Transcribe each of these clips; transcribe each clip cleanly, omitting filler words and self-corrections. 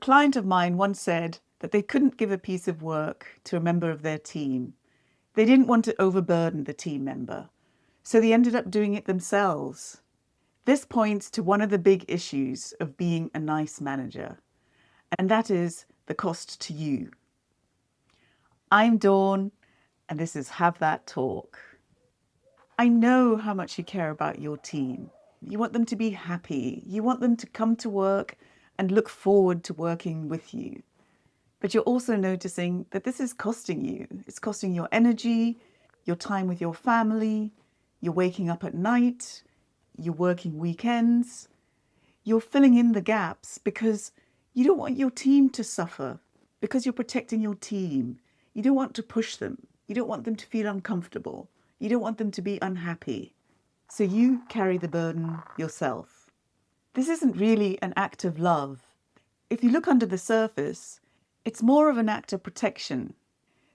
client of mine once said that they couldn't give a piece of work to a member of their team. They didn't want to overburden the team member, so they ended up doing it themselves. This points to one of the big issues of being a nice manager, and that is the cost to you. I'm Dawn, and this is Have That Talk. I know how much you care about your team. You want them to be happy. You want them to come to work and look forward to working with you. But you're also noticing that this is costing you. It's costing your energy, your time with your family, you're waking up at night, you're working weekends. You're filling in the gaps because you don't want your team to suffer, because you're protecting your team. You don't want to push them. You don't want them to feel uncomfortable. You don't want them to be unhappy. So you carry the burden yourself. This isn't really an act of love. If you look under the surface, it's more of an act of protection.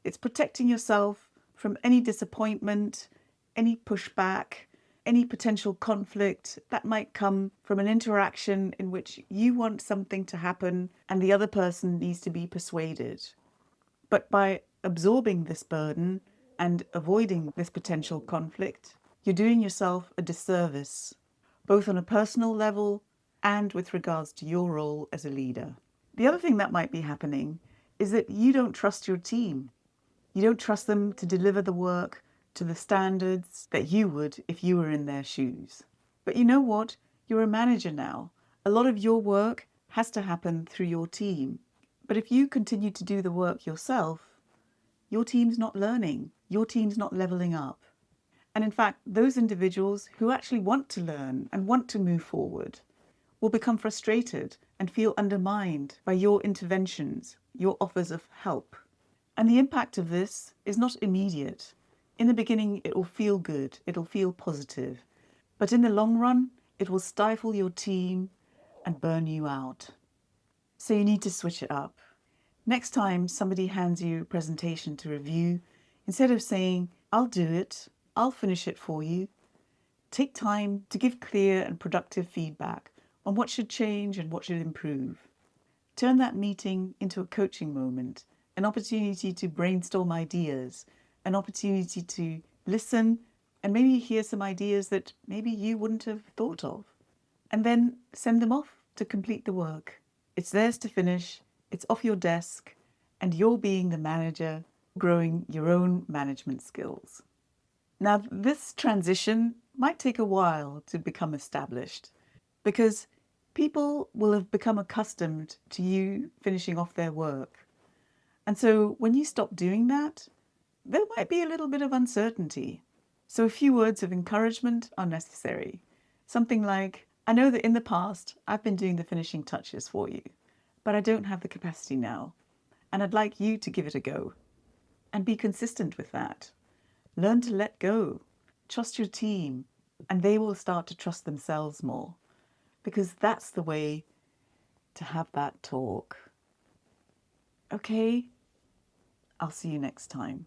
It's protecting yourself from any disappointment, any pushback, any potential conflict that might come from an interaction in which you want something to happen and the other person needs to be persuaded. But by absorbing this burden and avoiding this potential conflict, you're doing yourself a disservice, both on a personal level and with regards to your role as a leader. The other thing that might be happening is that you don't trust your team. You don't trust them to deliver the work to the standards that you would if you were in their shoes. But you know what? You're a manager now. A lot of your work has to happen through your team. But if you continue to do the work yourself, your team's not learning. Your team's not leveling up. And in fact, those individuals who actually want to learn and want to move forward will become frustrated and feel undermined by your interventions, your offers of help. And the impact of this is not immediate. In the beginning, it will feel good, it'll feel positive. But in the long run, it will stifle your team and burn you out. So you need to switch it up. Next time somebody hands you a presentation to review, instead of saying, I'll do it, I'll finish it for you, take time to give clear and productive feedback on what should change and what should improve. Turn that meeting into a coaching moment, an opportunity to brainstorm ideas, an opportunity to listen and maybe hear some ideas that maybe you wouldn't have thought of. And then send them off to complete the work. It's theirs to finish, it's off your desk, and you're being the manager, growing your own management skills. Now, this transition might take a while to become established because people will have become accustomed to you finishing off their work. And so when you stop doing that, there might be a little bit of uncertainty. So a few words of encouragement are necessary. Something like, I know that in the past I've been doing the finishing touches for you, but I don't have the capacity now, and I'd like you to give it a go. And be consistent with that. Learn to let go. Trust your team, and they will start to trust themselves more, because that's the way to have that talk. Okay, I'll see you next time.